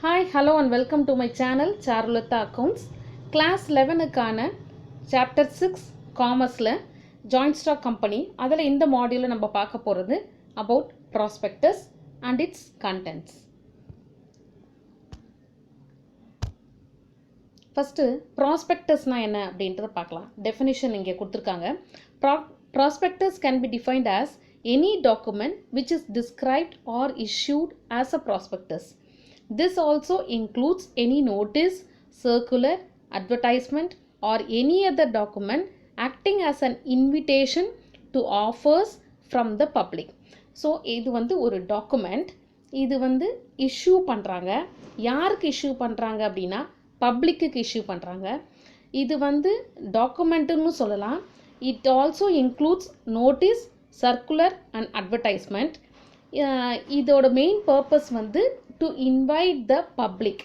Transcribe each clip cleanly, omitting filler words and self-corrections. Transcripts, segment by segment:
Hi, hello and welcome to my channel Charulata Accounts. Class 11க்கான Chapter 6 Commerceல Joint Stock Company அதில் இந்த மாடியூலில் நம்ம பார்க்க போகிறது about prospectus and its contents. First ப்ராஸ்பெக்டஸ்னால் என்ன அப்படின்றத பார்க்கலாம். டெஃபினிஷன் இங்கே கொடுத்துருக்காங்க. Prospectus can be defined as any document which is described or issued as a prospectus. This also includes any notice, circular, advertisement or any other document acting as an invitation to offers from the public. So இது வந்து ஒரு document, இது வந்து issue பண்ணுறாங்க. யாருக்கு issue பண்ணுறாங்க அப்படின்னா பப்ளிக்கு இஷ்யூ பண்ணுறாங்க. இது வந்து டாக்குமெண்ட்டுன்னு சொல்லலாம். It also includes notice, circular and advertisement. இதோட மெயின் பர்பஸ் வந்து டு இன்வைட் த பப்ளிக்.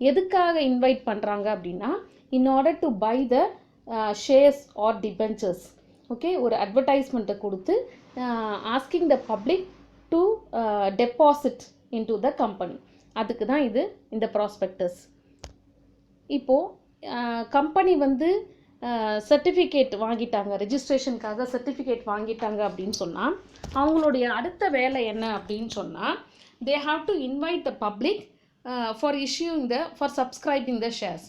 எதுக்காக இன்வைட் பண்ணுறாங்க அப்படின்னா in order to buy the shares or debentures. Okay, ஒரு அட்வர்டைஸ்மெண்ட்டை கொடுத்து asking the public to deposit into the company. அதுக்கு தான் இது இந்த ப்ராஸ்பெக்டஸ். இப்போது கம்பெனி வந்து சர்டிஃபிகேட் வாங்கிட்டாங்க, ரெஜிஸ்ட்ரேஷனுக்காக சர்டிஃபிகேட் வாங்கிட்டாங்க அப்படின்னு சொன்னால் அவங்களுடைய அடுத்த வேலை என்ன அப்படின்னு சொன்னால் they have to invite the public for issuing for subscribing the shares.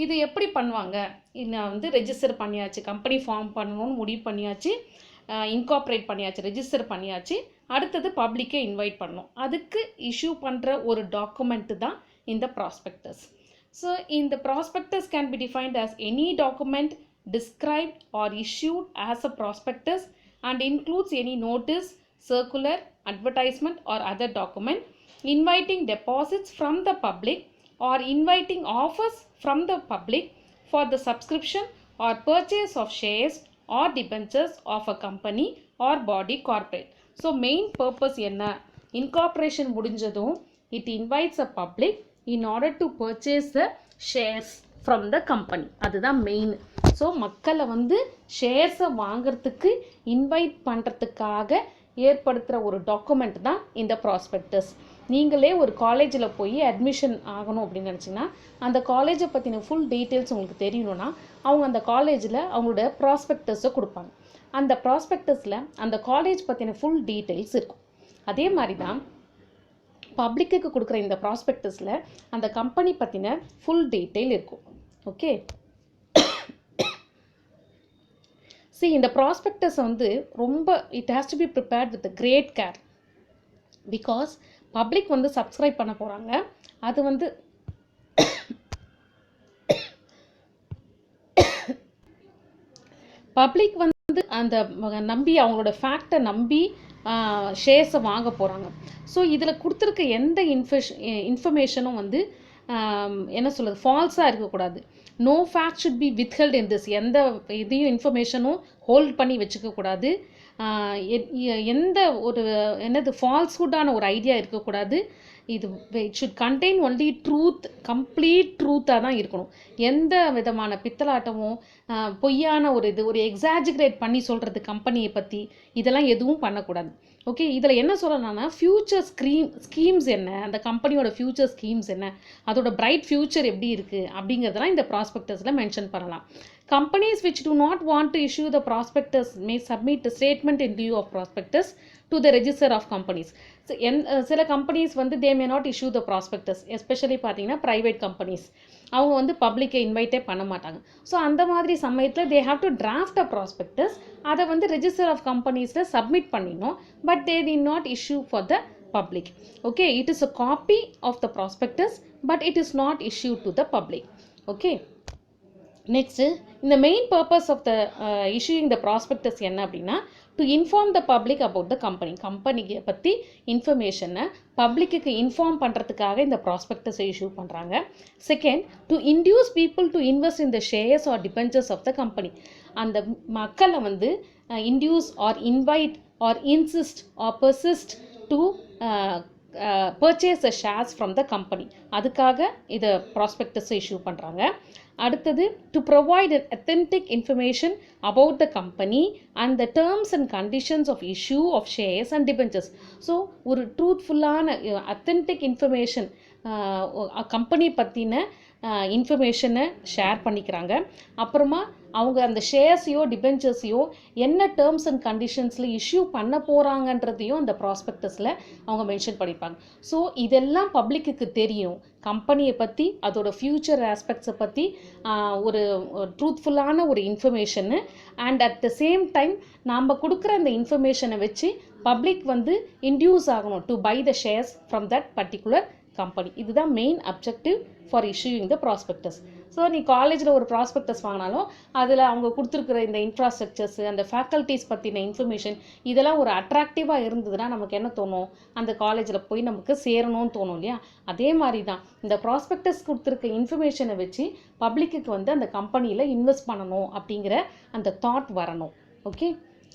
இது எப்படி பண்ணுவாங்க? இன்னும் வந்து ரெஜிஸ்டர் பண்ணியாச்சு, கம்பெனி ஃபார்ம் பண்ணணும்னு முடிவு பண்ணியாச்சு, இன்கார்பரேட் பண்ணியாச்சு, ரெஜிஸ்டர் பண்ணியாச்சு, அடுத்தது பப்ளிக்கை இன்வைட் பண்ணணும். அதுக்கு இஷ்யூ பண்ணுற ஒரு டாக்குமெண்ட்டு தான் இந்த ப்ராஸ்பெக்டஸ். ஸோ இந்த prospectus can be defined as any document described or issued as a prospectus and includes any notice, circular, advertisement or other document inviting deposits from the public or inviting offers from the public for the subscription or purchase of shares or debentures of a company or body corporate. So main purpose என்ன? Incorporation முடிஞ்சதும் it invites a public in order to purchase the shares from the company. அதுதான் main. So மக்களை வந்து ஷேர்ஸை வாங்கிறதுக்கு invite பண்ணுறதுக்காக ஏற்படுத்துகிற ஒரு document தான் இந்த ப்ராஸ்பெக்டஸ். நீங்களே ஒரு காலேஜில் போய் அட்மிஷன் ஆகணும் அப்படின்னு நினச்சிங்கன்னா அந்த காலேஜை பற்றின ஃபுல் டீட்டெயில்ஸ் உங்களுக்கு தெரியணும்னா அவங்க அந்த காலேஜில் அவங்களோட ப்ராஸ்பெக்டஸை கொடுப்பாங்க. அந்த ப்ராஸ்பெக்டஸில் அந்த காலேஜ் பற்றின ஃபுல் டீட்டெயில்ஸ் இருக்கும். அதே மாதிரி தான் பப்ளிக்கு கொடுக்குற இந்த ப்ராஸ்பெக்டஸில் அந்த கம்பெனி பற்றின ஃபுல் டீட்டெயில் இருக்கும். ஓகே, see இந்த ப்ராஸ்பெக்டஸ் வந்து ரொம்ப it has to be prepared with great care. Because public வந்து சப்ஸ்கிரைப் பண்ண போகிறாங்க. அது வந்து பப்ளிக் வந்து அந்த நம்பி அவங்களோட ஃபேக்டை நம்பி ஷேர்ஸை வாங்க போகிறாங்க. ஸோ இதில் கொடுத்துருக்க எந்த இன்ஃபர்மேஷனும் வந்து என்ன சொல்கிறது, ஃபால்ஸாக இருக்கக்கூடாது. No fact should be withheld in this. எந்த இதையும் இன்ஃபர்மேஷனும் ஹோல்ட் பண்ணி வச்சுக்கக்கூடாது. எந்த ஒரு என்னது ஃபால்ஸ்ஹுட்டான ஒரு ஐடியா இருக்கக்கூடாது. இது it should contain only truth, complete ட்ரூத்தாக தான் இருக்கணும். எந்த விதமான பித்தலாட்டமும் பொய்யான ஒரு எக்ஸாஜிக்ரேட் பண்ணி சொல்கிறது கம்பெனியை பற்றி இதெல்லாம் எதுவும் பண்ணக்கூடாது. ஓகே, இதில் என்ன சொல்லலாம்னா ஃப்யூச்சர் ஸ்கீம்ஸ் என்ன, அந்த கம்பெனியோட ஃப்யூச்சர் ஸ்கீம்ஸ் என்ன, அதோட பிரைட் ஃப்யூச்சர் எப்படி இருக்குது அப்படிங்கிறதெல்லாம் இந்த ப்ராஸ்பெக்டஸில் மென்ஷன் பண்ணலாம். Companies which do not want to issue the prospectus may submit a statement in lieu of prospectus to the register of companies. So சில கம்பெனிஸ் வந்து they may not issue the prospectus, especially பார்த்தீங்கன்னா private companies. அவங்க வந்து பப்ளிக்கை இன்வைட்டே பண்ண மாட்டாங்க. So அந்த மாதிரி சமயத்தில் they have to draft a prospectus. அதை வந்து ரெஜிஸ்டர் ஆஃப் கம்பெனிஸில் சப்மிட் பண்ணிடணும். But they did not issue for the public. Okay, it is a copy of the prospectus but it is not issued to the public. Okay, next இந்த main purpose of the issuing the prospectus என்ன அப்படின்னா to inform the public about the கம்பெனியை பற்றி இன்ஃபர்மேஷனை பப்ளிக்கு inform பண்ணுறதுக்காக இந்த ப்ராஸ்பெக்டஸை இஷ்யூ பண்ணுறாங்க. Second, to induce people to invest in the shares or debentures of the company. அந்த மக்களை வந்து induce or invite or insist or persist to purchase the shares from the company. அதுக்காக இதை ப்ராஸ்பெக்டஸை இஷ்யூ பண்ணுறாங்க. அடுத்தது to provide authentic information about the company and the terms and conditions of issue of shares and debentures. So ஒரு ட்ரூத்ஃபுல்லான authentic information company பற்றின இன்ஃபர்மேஷனை share பண்ணிக்கிறாங்க. அப்புறமா அவங்க அந்த ஷேர்ஸையோ டிபென்ச்சர்ஸையோ என்ன டேர்ம்ஸ் அண்ட் கண்டிஷன்ஸில் இஷ்யூ பண்ண போகிறாங்கன்றதையும் அந்த ப்ராஸ்பெக்டஸில் அவங்க மென்ஷன் பண்ணியிருப்பாங்க. ஸோ இதெல்லாம் பப்ளிக்கு தெரியும். கம்பெனியை பற்றி, அதோட ஃப்யூச்சர் ஆஸ்பெக்ட்ஸை பற்றி ஒரு ட்ரூத்ஃபுல்லான ஒரு information. And at the same time நாம் கொடுக்குற அந்த இன்ஃபர்மேஷனை வச்சு பப்ளிக் வந்து இன்டியூஸ் ஆகணும் to buy the shares from that particular company. இதுதான் main objective for issuing the prospectus. So நீ காலேஜில் ஒரு ப்ராஸ்பெக்டஸ் வாங்கினாலும் அதில் அவங்க கொடுத்துருக்குற இந்த இன்ஃப்ராஸ்ட்ரக்சர்ஸு, அந்த ஃபேக்கல்ட்டிஸ் பற்றின இன்ஃபர்மேஷன் இதெல்லாம் ஒரு அட்ராக்டிவாக இருந்ததுன்னா நமக்கு என்ன தோணும்? அந்த காலேஜில் போய் நமக்கு சேரணும்னு தோணும் இல்லையா? அதே மாதிரி தான் இந்த ப்ராஸ்பெக்டஸ் கொடுத்துருக்க இன்ஃபர்மேஷனை வச்சு பப்ளிக்கு வந்து அந்த கம்பெனியில் இன்வெஸ்ட் பண்ணணும் அப்படிங்கிற அந்த தாட் வரணும். Okay,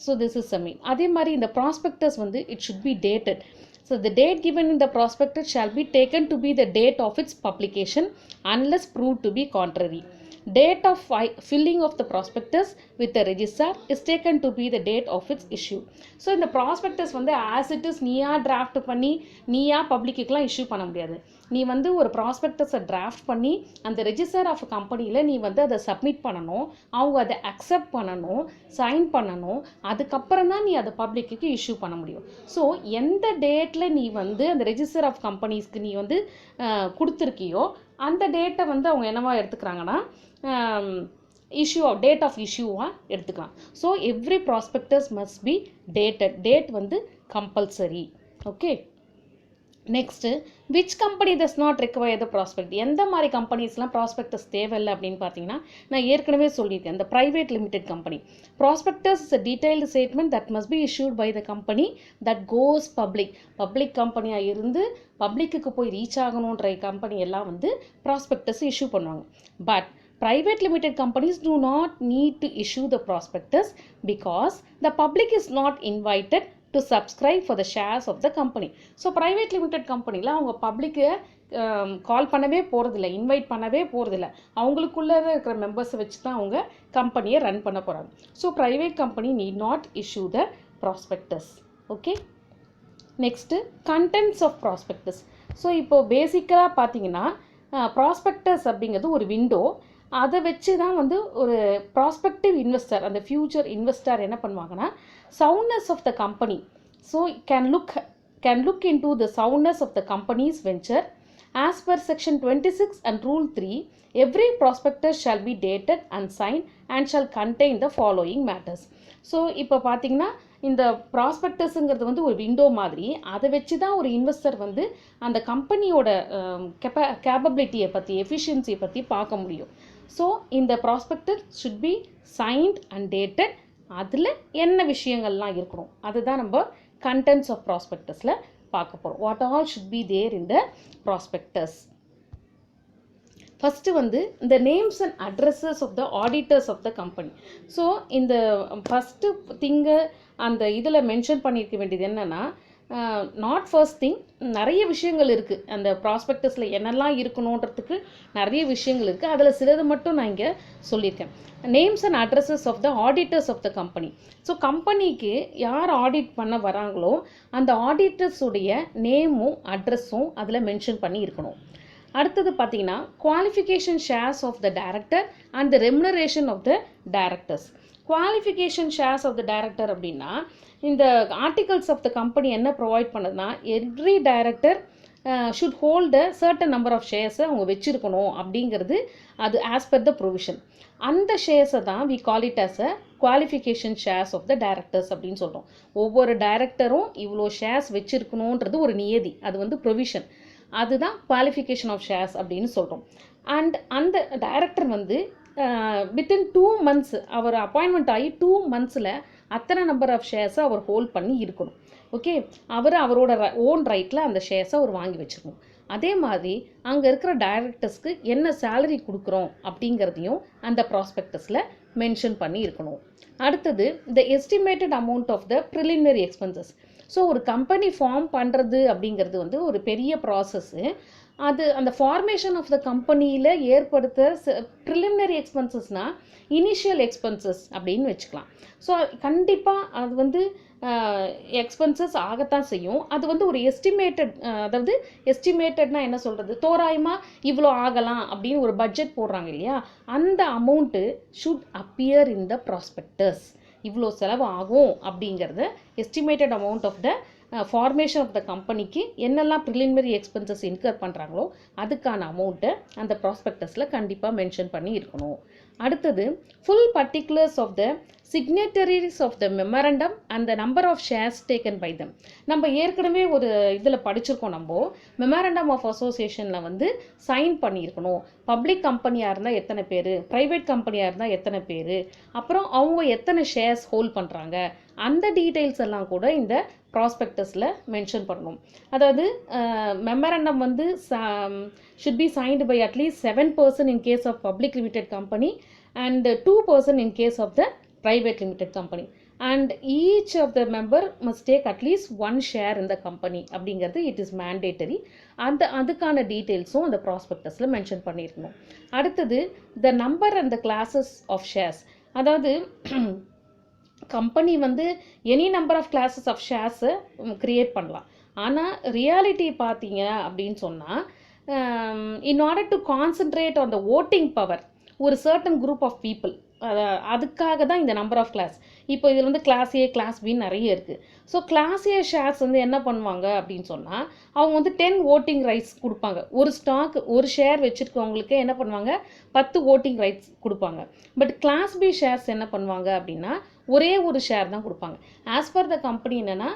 so this is mean. அதே மாதிரி இந்த ப்ராஸ்பெக்டஸ் வந்து it should be dated. So the date given in the prospectus shall be taken to be the date of its publication unless proved to be contrary. Date of filling of the prospectus with the registrar is taken to be the date of its issue. So இந்த prospectus வந்து as it is நீயா draft பண்ணி நீயா பப்ளிக்குலாம் issue பண்ண முடியாது. நீ வந்து ஒரு ப்ராஸ்பெக்டஸை டிராஃப்ட் பண்ணி அந்த ரெஜிஸ்டர் ஆஃப் கம்பெனியில் நீ வந்து அதை சப்மிட் பண்ணணும், அவங்க அதை அக்செப்ட் பண்ணணும், சைன் பண்ணணும். அதுக்கப்புறம் தான் நீ அதை பப்ளிக்கு இஷ்யூ பண்ண முடியும். ஸோ எந்த டேட்டில் நீ வந்து அந்த ரெஜிஸ்டர் ஆஃப் கம்பெனிஸ்க்கு நீ வந்து கொடுத்துருக்கியோ அந்த டேட்டை வந்து அவங்க என்னவா எடுத்துக்கிறாங்கன்னா டேட் ஆஃப் இஷ்யூவாக எடுத்துக்கலாம். So every prospectus must be dated. Date வந்து compulsory. Okay, next which company does not require the prospect. எந்த மாதிரி கம்பெனிஸ்லாம் ப்ராஸ்பெக்டஸ் தேவையில்லை அப்படின்னு பார்த்தீங்கன்னா, நான் ஏற்கனவே சொல்லியிருக்கேன், இந்த private limited company. Prospectus is a detailed statement that must be issued by the company that goes public. Public கம்பெனியாக இருந்து பப்ளிக்கு போய் ரீச் ஆகணுன்ற கம்பெனி எல்லாம் வந்து ப்ராஸ்பெக்டஸ் இஷ்யூ பண்ணுவாங்க. But private limited companies do not need to issue the prospectus because the public is not invited to subscribe for the shares of the company. So private limited companyல அவங்க பப்ளிக்கு கால் பண்ணவே போகிறதில்ல, invite பண்ணவே போகிறதில்ல. அவங்களுக்குள்ளே இருக்கிற மெம்பர்ஸை வச்சு தான் அவங்க கம்பெனியை ரன் பண்ண போகிறாங்க. So private company need not issue the prospectus. Okay, next contents of prospectus. So இப்போது பேசிக்கலாக பார்த்தீங்கன்னா ப்ராஸ்பெக்டஸ் அப்படிங்கிறது ஒரு விண்டோ. அதை வச்சு தான் வந்து ஒரு ப்ராஸ்பெக்டிவ் இன்வெஸ்டர், அந்த ஃப்யூச்சர் இன்வெஸ்டர் என்ன பண்ணுவாங்கன்னா soundness of the company. So can look into the soundness of the company's venture. As per section 26 and rule 3, every prospectus shall be dated and signed and shall contain the following matters. So இப்போ பார்த்தீங்கன்னா இந்த ப்ராஸ்பெக்டஸுங்கிறது வந்து ஒரு window மாதிரி. அதை வச்சு தான் ஒரு இன்வெஸ்டர் வந்து அந்த கம்பெனியோட கேப்பபிலிட்டியை பற்றி, எஃபிஷியன்சியை பற்றி பார்க்க முடியும். ஸோ இந்த prospectus should be signed and dated. அதில் என்ன விஷயங்கள்லாம் இருக்கணும் அதுதான் நம்ம கண்டென்ட்ஸ் ஆஃப் ப்ராஸ்பெக்டஸில் பார்க்க போகிறோம். What all should be there in the prospectus. First வந்து இந்த names and addresses of the auditors of the company. So இந்த ஃபஸ்ட்டு திங்கை அந்த இதில் மென்ஷன் பண்ணியிருக்க வேண்டியது என்னென்னா, நாட் ஃபர்ஸ்ட் திங், நிறைய விஷயங்கள் இருக்குது அந்த ப்ராஸ்பெக்டஸில் என்னெல்லாம் இருக்கணுன்றதுக்கு நிறைய விஷயங்கள் இருக்குது. அதில் சிலது மட்டும் நான் இங்கே சொல்லியிருக்கேன். Names and addresses of the auditors of the company. So கம்பெனிக்கு யார் ஆடிட் பண்ண வராங்களோ அந்த ஆடிட்டர்ஸுடைய நேமும் அட்ரஸும் அதில் மென்ஷன் பண்ணி இருக்கணும். அடுத்தது பார்த்தீங்கன்னா qualification shares of the director and the remuneration of the directors. Qualification shares of the director அப்படின்னா இந்த ஆர்டிகல்ஸ் ஆஃப் த கம்பெனி என்ன ப்ரொவைட் பண்ணுதுன்னா, every director should hold a certain number of ஷேர்ஸை அவங்க வச்சுருக்கணும் அப்படிங்கிறது அது ஆஸ் பர் த ப்ரொவிஷன். அந்த ஷேர்ஸை தான் we call it as a qualification shares of the directors அப்படின்னு சொல்கிறோம். ஒவ்வொரு டைரக்டரும் இவ்வளோ ஷேர்ஸ் வச்சுருக்கணுன்றது ஒரு நியதி, அது வந்து ப்ரொவிஷன். அதுதான் குவாலிஃபிகேஷன் ஆஃப் ஷேர்ஸ் அப்படின்னு சொல்கிறோம். அண்ட் அந்த டைரக்டர் வந்து வித்தின் 2 months அவர் அப்பாயின்மெண்ட் ஆகி 2 monthsல அத்தனை நம்பர் ஆஃப் ஷேர்ஸை அவர் ஹோல்ட் பண்ணி இருக்கணும். ஓகே, அவரோட ஓன் ரைட்டில் அந்த ஷேர்ஸை அவர் வாங்கி வச்சுருக்கணும். அதே மாதிரி அங்கே இருக்கிற டைரக்டர்ஸ்க்கு என்ன சேலரி கொடுக்குறோம் அப்படிங்கிறதையும் அந்த ப்ராஸ்பெக்டஸில் மென்ஷன் பண்ணி இருக்கணும். அடுத்தது the estimated amount of the preliminary expenses. So ஒரு கம்பெனி ஃபார்ம் பண்ணுறது அப்படிங்கிறது வந்து ஒரு பெரிய ப்ராசஸ்ஸு. அது அந்த ஃபார்மேஷன் ஆஃப் த கம்பெனியில் ஏற்படுத்த ப்ரிலிமினரி எக்ஸ்பென்சஸ்னால் இனிஷியல் எக்ஸ்பென்சஸ் அப்படின்னு வச்சுக்கலாம். ஸோ கண்டிப்பாக அது வந்து எக்ஸ்பென்சஸ் ஆகத்தான் செய்யும். அது வந்து ஒரு எஸ்டிமேட்டட், அதாவது எஸ்டிமேட்டட்னா என்ன சொல்கிறது, தோராயமாக இவ்வளோ ஆகலாம் அப்படின்னு ஒரு பட்ஜெட் போடுறாங்க இல்லையா, அந்த amount should appear in the prospectus. இவ்வளோ செலவு ஆகும் அப்படிங்கிறத estimated amount of the formation of the கம்பெனிக்கு என்னெல்லாம் ப்ரிலிமினரி எக்ஸ்பென்சஸ் இன்கர் பண்ணுறாங்களோ அதுக்கான அமௌண்ட்டை அந்த ப்ராஸ்பெக்டஸில் கண்டிப்பாக மென்ஷன் பண்ணி இருக்கணும். அடுத்தது full particulars of the signatories of the memorandum and the number of shares taken by them. நம்ம ஏற்கனவே ஒரு இதில் படிச்சிருக்கோம். நம்ம மெமரண்டம் ஆஃப் அசோசியேஷனில் வந்து சைன் பண்ணியிருக்கணும். பப்ளிக் கம்பெனியாக இருந்தால் எத்தனை பேர், ப்ரைவேட் கம்பெனியாக இருந்தால் எத்தனை பேர், அப்புறம் அவங்க எத்தனை ஷேர்ஸ் ஹோல்ட் பண்ணுறாங்க, அந்த டீட்டெயில்ஸ் எல்லாம் கூட இந்த ப்ராஸ்பெக்டஸில் மென்ஷன் பண்ணணும். அதாவது மெமரண்டம் வந்து should be signed by at least 7 person in case of public limited company and 2 person in case of the private limited company, and each of the member must take at least 1 share in the company அப்படிங்கிறது it is mandatory. அதுக்கான டீட்டெயில்ஸும் அந்த ப்ராஸ்பெக்டஸில் mention பண்ணியிருக்கணும். அடுத்தது the number and the classes of shares. அதாவது company வந்து any number of classes of ஷேர்ஸை க்ரியேட் பண்ணலாம். ஆனால் ரியாலிட்டி பார்த்தீங்க அப்படின்னு சொன்னால், in order to concentrate on the voting power ஒரு சர்டன் குரூப் ஆஃப் பீப்புள், அதுக்காக தான் இந்த நம்பர் ஆஃப் கிளாஸ். இப்போ இதில் வந்து கிளாஸ் ஏ கிளாஸ் பின்னு நிறைய இருக்குது. ஸோ கிளாஸ் ஏ ஷேர்ஸ் வந்து என்ன பண்ணுவாங்க அப்படின்னு சொன்னால், அவங்க வந்து 10 ஓட்டிங் ரைட்ஸ் கொடுப்பாங்க. ஒரு ஸ்டாக் ஒரு ஷேர் வச்சுருக்கவங்களுக்கு என்ன பண்ணுவாங்க, 10 ஓட்டிங் ரைட்ஸ் கொடுப்பாங்க. பட் கிளாஸ் பி ஷேர்ஸ் என்ன பண்ணுவாங்க அப்படின்னா, ஒரே ஒரு ஷேர் தான் கொடுப்பாங்க. ஆஸ் பர் த கம்பெனி என்னென்னா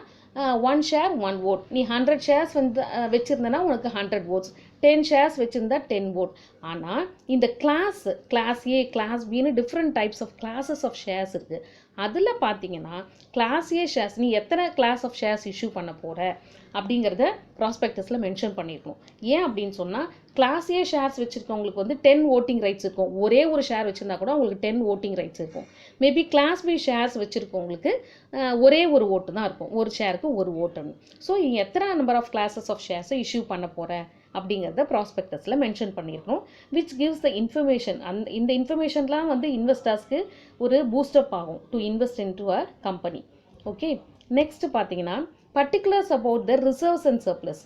1 ஷேர் 1 vote. நீ 100 ஷேர்ஸ் வந்து வச்சுருந்தனா உனக்கு 100 votes, 10 ஷேர்ஸ் வச்சுருந்தா 10 vote. ஆனால் இந்த கிளாஸ் ஏ கிளாஸ் பின்னு different types of classes of shares இருக்குது. அதில் பார்த்தீங்கன்னா கிளாஸ் ஏ ஷேர்ஸ் நீ எத்தனை கிளாஸ் ஆஃப் ஷேர்ஸ் இஷ்யூ பண்ண போகிற அப்படிங்கிறத ப்ராஸ்பெக்டஸில் மென்ஷன் பண்ணியிருக்கணும். ஏன் அப்படின்னு சொன்னால், கிளாஸ் ஏ ஷேர்ஸ் வச்சுருக்கவங்களுக்கு வந்து 10 ஓட்டிங் ரைட்ஸ் இருக்கும். ஒரே ஒரு ஷேர் வச்சுருந்தா கூட அவங்களுக்கு 10 ஓட்டிங் ரைட்ஸ் இருக்கும். மேபி கிளாஸ் பி ஷேர்ஸ் வச்சுருக்கவங்களுக்கு ஒரே ஒரு ஓட்டு தான் இருக்கும், ஒரு ஷேருக்கு ஒரு ஓட்டுன்னு. ஸோ இங்கே எத்தனை நம்பர் ஆஃப் கிளாஸஸ் ஆஃப் ஷேர்ஸை இஷ்யூ பண்ண போகிற அப்படிங்கிறத ப்ராஸ்பெக்டஸில் மென்ஷன் பண்ணியிருக்கணும். Which gives the information. இந்த இன்ஃபர்மேஷன்லாம் வந்து இன்வெஸ்டர்ஸ்க்கு ஒரு பூஸ்டப் ஆகும் to invest in to a company. Okay, next பார்த்தீங்கன்னா particulars about the reserves and surplus.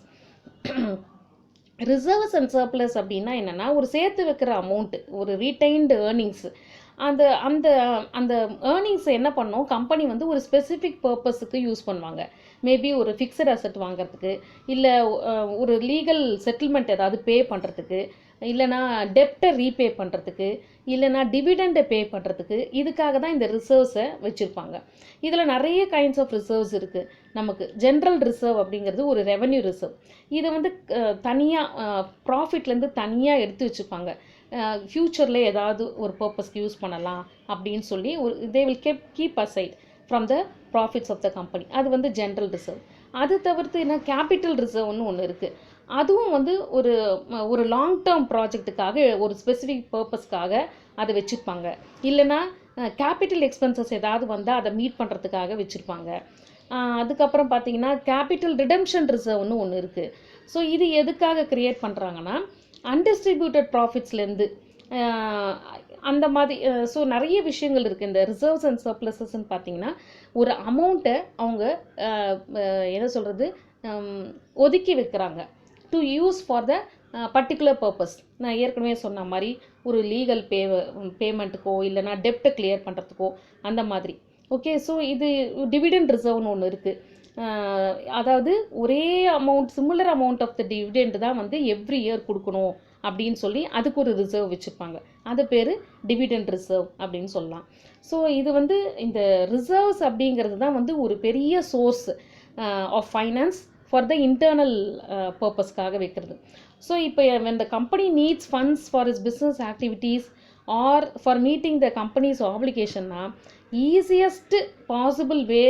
Reserves and surplus அப்படின்னா என்னென்னா, ஒரு சேர்த்து வைக்கிற அமௌண்ட்டு, ஒரு ரீடைன்டு ஏர்னிங்ஸ். அந்த அந்த அந்த ஏர்னிங்ஸை என்ன பண்ணோம், கம்பெனி வந்து ஒரு ஸ்பெசிஃபிக் பர்பஸுக்கு யூஸ் பண்ணுவாங்க. மேபி ஒரு ஃபிக்ஸட் அசெட் வாங்குறதுக்கு, இல்லை ஒரு லீகல் செட்டில்மெண்ட் ஏதாவது பே பண்ணுறதுக்கு, இல்லைனா டெப்டை ரீபே பண்ணுறதுக்கு, இல்லைனா டிவிடெண்டை பே பண்ணுறதுக்கு, இதுக்காக தான் இந்த ரிசர்வ்ஸை வச்சுருப்பாங்க. இதில் நிறைய கைண்ட்ஸ் ஆஃப் ரிசர்வ்ஸ் இருக்குது. நமக்கு ஜென்ரல் ரிசர்வ் அப்படிங்கிறது ஒரு ரெவன்யூ ரிசர்வ். இதை வந்து தனியாக ப்ராஃபிட்லேருந்து தனியாக எடுத்து வச்சுப்பாங்க. ஃப்யூச்சரில் ஏதாவது ஒரு பர்பஸ்க்கு யூஸ் பண்ணலாம் அப்படின்னு சொல்லி they will keep aside from the profits of the company. அது வந்து ஜென்ரல் ரிசர்வ். அது தவிர்த்து என்ன, கேபிட்டல் ரிசர்வ்னு ஒன்று இருக்குது. அதுவும் வந்து ஒரு லாங் டேர்ம் ப்ராஜெக்ட்டுக்காக, ஒரு ஸ்பெசிஃபிக் பர்பஸ்க்காக அதை வச்சுருப்பாங்க. இல்லைனா கேபிட்டல் எக்ஸ்பென்சஸ் ஏதாவது வந்தால் அதை மீட் பண்ணுறதுக்காக வச்சுருப்பாங்க. அதுக்கப்புறம் பார்த்தீங்கன்னா கேபிட்டல் ரிடெம்ஷன் ரிசர்வ்னு ஒன்று இருக்குது. ஸோ இது எதுக்காக க்ரியேட் பண்ணுறாங்கன்னா, அன்டிஸ்ட்ரிபியூட்டட் ப்ராஃபிட்ஸ்லேருந்து அந்த மாதிரி. ஸோ நிறைய விஷயங்கள் இருக்குது இந்த ரிசர்வ்ஸ் அண்ட் சர்ப்ளஸஸ்ன்னு பார்த்தீங்கன்னா. ஒரு அமௌண்ட்டை அவங்க என்ன சொல்கிறது, ஒதுக்கி வைக்கிறாங்க to use for the particular purpose. நான் ஏற்கனவே சொன்ன மாதிரி ஒரு லீகல் பேமெண்ட்டுக்கோ இல்லைனா டெப்டை கிளியர் பண்ணுறதுக்கோ அந்த மாதிரி. ஓகே, ஸோ இது டிவிடெண்ட் ரிசர்வ்னு ஒன்று இருக்குது. அதாவது ஒரே amount, similar amount of the dividend தான் வந்து எவ்ரி இயர் கொடுக்கணும் அப்படின்னு சொல்லி அதுக்கு ஒரு ரிசர்வ் வச்சுருப்பாங்க. அது பேர் டிவிடெண்ட் ரிசர்வ் அப்படின்னு சொல்லலாம். ஸோ இது வந்து இந்த ரிசர்வ்ஸ் அப்படிங்கிறது தான் வந்து ஒரு பெரிய source of finance for the internal பர்பஸ்க்காக வைக்கிறது. ஸோ இப்போ when the company needs funds for its business activities or for meeting the company's obligation-னா, ஈஸியஸ்ட் பாசிபிள் வே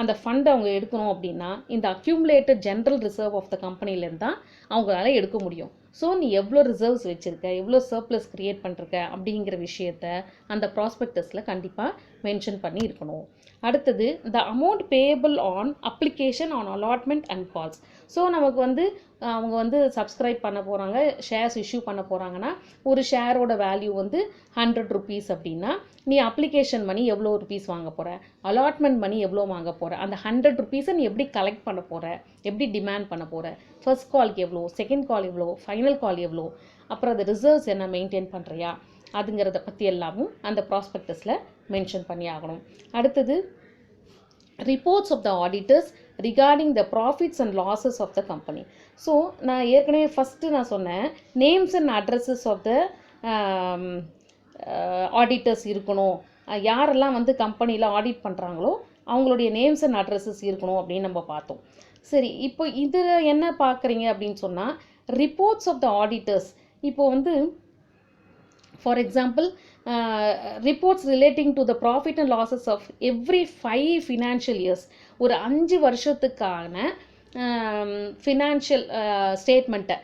அந்த ஃபண்டை அவங்க எடுக்கணும் அப்படின்னா இந்த accumulated general reserve of the கம்பெனிலேருந்து தான் அவங்களால எடுக்க முடியும். ஸோ நீ எவ்வளோ ரிசர்வ்ஸ் வச்சுருக்க, எவ்வளோ சர்ப்ளஸ் க்ரியேட் பண்ணிருக்க அப்படிங்கிற விஷயத்த அந்த ப்ராஸ்பெக்டஸில் கண்டிப்பாக மென்ஷன் பண்ணி இருக்கணும். அடுத்தது the amount payable on application on allotment and calls. So நமக்கு வந்து அவங்க வந்து சப்ஸ்கிரைப் பண்ண போகிறாங்க, ஷேர்ஸ் இஷ்யூ பண்ண போகிறாங்கன்னா ஒரு ஷேரோட வேல்யூ வந்து 100 rupees அப்படின்னா நீ அப்ளிகேஷன் மணி எவ்வளோ ருபீஸ் வாங்க போகிற, அலாட்மெண்ட் மணி எவ்வளோ வாங்க போகிற, அந்த 100 rupees நீ எப்படி கலெக்ட் பண்ண போகிற, எப்படி டிமாண்ட் பண்ண போகிற, ஃபர்ஸ்ட் கால்க்கு எவ்வளோ, செகண்ட் கால் எவ்வளோ, ஃபைனல் கால் எவ்வளோ, அப்புறம் அது ரிசர்வ்ஸ் என்ன மெயின்டைன் பண்ணுறியா அதுங்கிறத பற்றி எல்லாமும் அந்த ப்ராஸ்பெக்டஸில் மென்ஷன் பண்ணி ஆகணும். அடுத்தது reports of the auditors regarding the profits and losses of the company. So நான் ஏற்கனவே ஃபஸ்ட்டு நான் சொன்னேன் names and addresses of the auditors இருக்கணும். யாரெல்லாம் வந்து கம்பெனியில் ஆடிட் பண்ணுறாங்களோ அவங்களுடைய நேம்ஸ் அண்ட் அட்ரஸஸ் இருக்கணும் அப்படின்னு நம்ம பார்த்தோம். சரி, இப்போ இதில் என்ன பார்க்குறீங்க அப்படின்னு சொன்னால் ரிப்போர்ட்ஸ் ஆஃப் த ஆடிட்டர்ஸ். இப்போ வந்து for example reports relating to the profit and losses of every 5 financial years, ஒரு 5 வருஷத்துக்கான ஃபினான்ஷியல் ஸ்டேட்மெண்ட்டை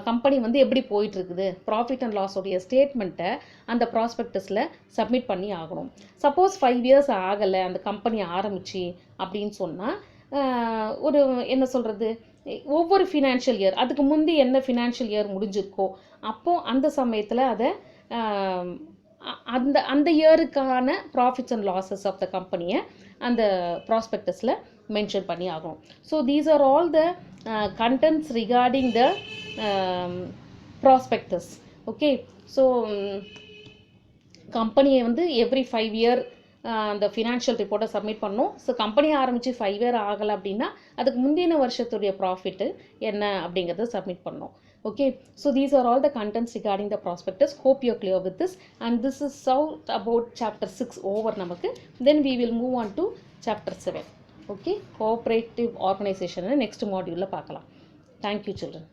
கம்பெனி வந்து எப்படி போயிட்டுருக்குது, ப்ராஃபிட் அண்ட் லாஸோடைய ஸ்டேட்மெண்ட்டை அந்த ப்ராஸ்பெக்டஸில் சப்மிட் பண்ணி ஆகணும். சப்போஸ் 5 years ஆகலை அந்த கம்பெனி ஆரம்பிச்சு அப்படின்னு சொன்னால் ஒரு என்ன சொல்கிறது, ஒவ்வொரு ஃபினான்ஷியல் இயர் அதுக்கு முந்தி என்ன ஃபினான்ஷியல் இயர் முடிஞ்சிருக்கோ அப்போது அந்த சமயத்தில் அதை அந்த அந்த இயருக்கான profits and losses of the கம்பெனியை அந்த ப்ராஸ்பெக்டஸில் மென்ஷன் பண்ணி ஆகும். So these are all the contents regarding the prospectus. Okay, so கம்பெனியை வந்து எவ்ரி 5 year அந்த ஃபினான்ஷியல் ரிப்போர்ட்டை சப்மிட் பண்ணணும். ஸோ கம்பெனி ஆரம்பித்து 5 year ஆகலை அப்படின்னா அதுக்கு முந்தின வருஷத்துடைய ப்ராஃபிட்டு என்ன அப்படிங்கிறத சப்மிட் பண்ணணும். Okay, so these are all the contents regarding the prospectus. Hope you're clear with this, and this is all about chapter 6 over namakku. Then we will move on to chapter 7. Okay, cooperative organization next module la paakalam. Thank you children.